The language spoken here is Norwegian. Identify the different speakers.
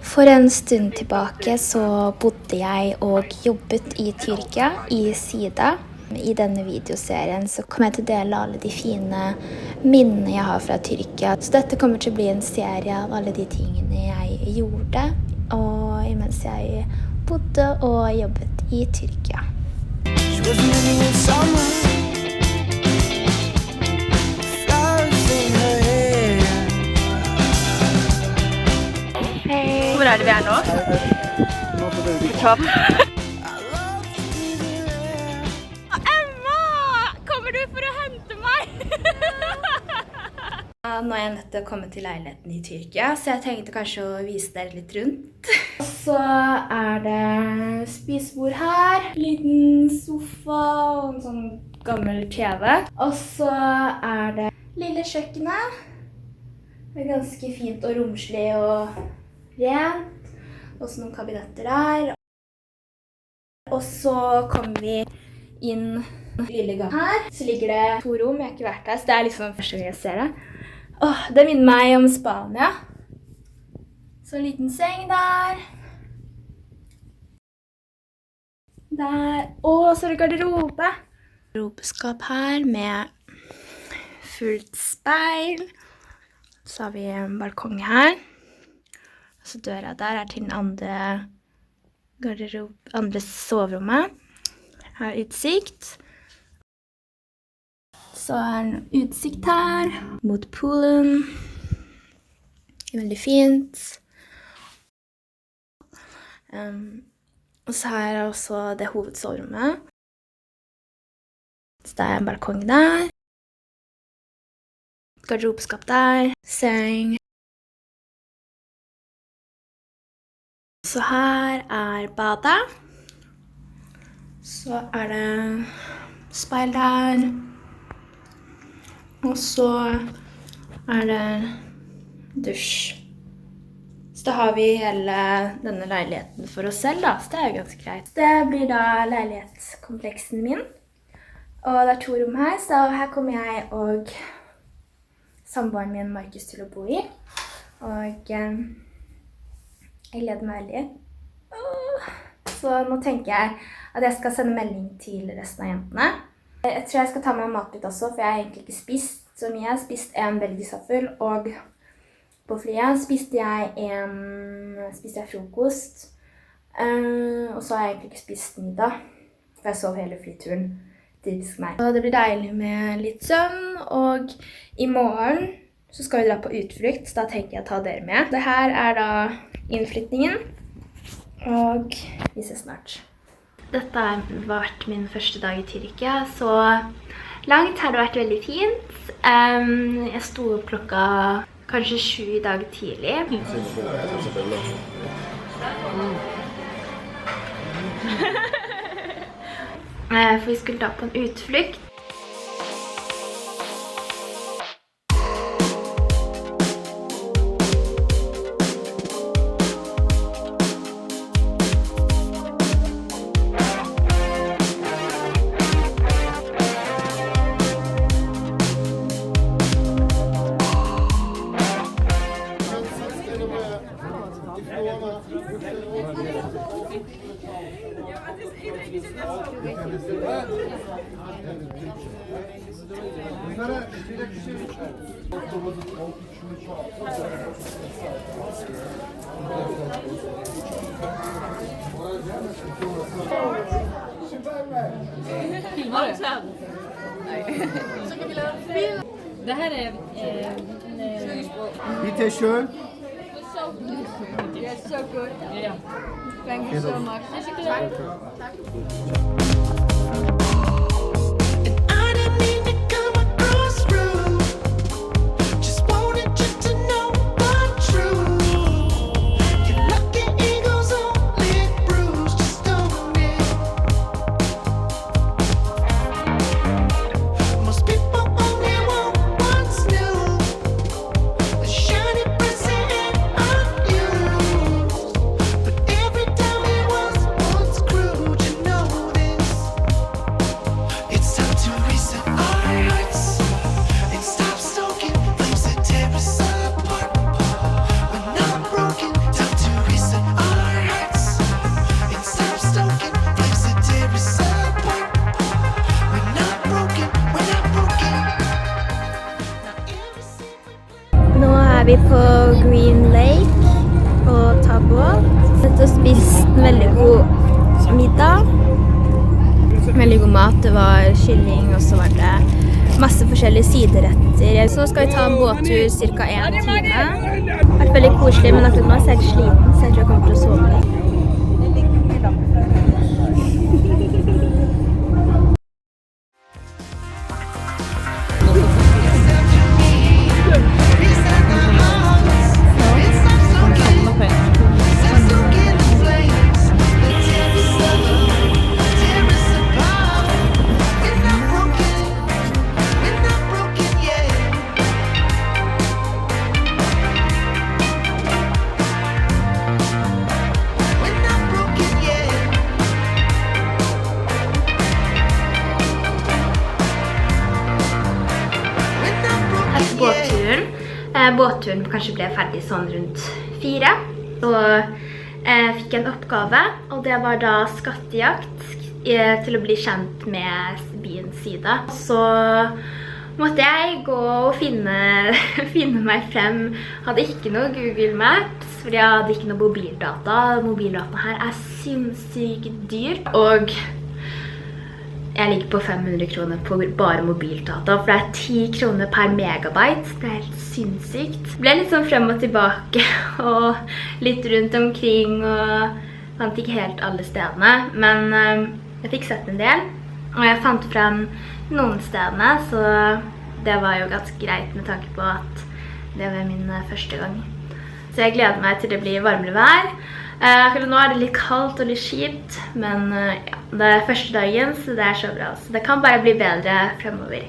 Speaker 1: For en stund tilbake så bodde jeg og jobbet i Tyrkia, i Sida. I denne videoserien så kommer jeg til å dele alle de fine minnene jeg har fra Tyrkia. Så dette kommer til å bli en serie av alle de tingene jeg gjorde, og mens jeg bodde og jobbet i Tyrkia.
Speaker 2: Hvor er det vi er nå? På Trav. Emma! Kommer du for å hente meg?
Speaker 1: Nå er jeg nødt til å komme til leiligheten i Tyrkia, så jeg tenkte kanskje å vise dere litt rundt. Og så er det spisebord her, liten sofa og en sånn gammel TV. Og så er det lille kjøkkenet. Det er ganske fint og romslig og rent. Også noen kabinetter der. Og så kommer vi inn lille gang her. Så ligger det 2 rom. Jeg har ikke vært der, så det er liksom første gang jeg ser det. Det minner meg om Spania. Så en liten seng der. Der. Så er det garderobe. Garderobeskap her med fullt speil. Så har vi en balkong her. Så døra der er til den andre soverommet. Her er utsikt. Så er det en utsikt her mot poolen. Veldig fint. Og så her er også det hovedsoverommet. Så det er en balkong der. Garderobeskap der. Seng. Så her er badet. Så er det speil der. Og så er det dusj. Så da har vi hele denne leiligheten for oss selv da, så det er jo ganske greit. Det blir da leilighetskompleksen min. Og det er 2 rom her, så her kommer jeg og samboeren min Markus til å bo i. Og jeg gleder meg veldig. Så nå tenker jeg at jeg skal sende melding til resten av jentene. Jeg tror jeg skal ta meg en matbit også, for jeg har egentlig ikke spist så mye. Jeg har spist en belgisaffel, og på flyet spiste jeg frokost. Og så har jeg egentlig ikke spist middag, for jeg sov hele flyturen. Typisk meg. Og det blir deilig med litt søvn, og i morgen så skal vi dra på utflukt, så da tenker jeg å ta dere med. Det her er da innflytningen, og vi ses snart. Dette har vært min første dag i Tyrkia, så langt har det vært veldig fint. Jeg sto opp klokka kanskje 7 i dag tidlig. For vi skulle da på en utflukt.
Speaker 2: Filmar du? Nej. Det här är
Speaker 3: Bitte schön.
Speaker 2: Yes, so good. Yeah. Thank you so much.
Speaker 1: en veldig god middag. Veldig god mat. Det var kylling, og så var det masse forskjellige sideretter. Så skal vi ta en båttur cirka 1 time. Det har vært veldig koselig, men akkurat nå er jeg litt sliten, så jeg tror jeg kommer til å sove litt. Båtturen kanskje ble ferdig sånn rundt 4, og fikk en oppgave, og det var da skattejakt til å bli kjent med byens side. Så måtte jeg gå og finne meg frem. Hadde ikke noe Google Maps, fordi jeg hadde ikke noe mobildata. Mobildata her er sinnssykt dyr, og jeg ligger på 500 kroner på bare mobildata, for det er 10 kroner per megabyte. Det er helt sinnssykt. Jeg ble litt sånn frem og tilbake, og litt rundt omkring, og fant ikke helt alle stedene. Men jeg fikk sett en del, og jeg fant frem noen stedene, så det var jo ganske greit med tanke på at det var min første gang. Så jeg gleder meg til det blir varmere vær. Akkurat nå er det litt kaldt og litt kjipt, men ja, det er første dagen, så det er så bra. Så det kan bare bli bedre fremover.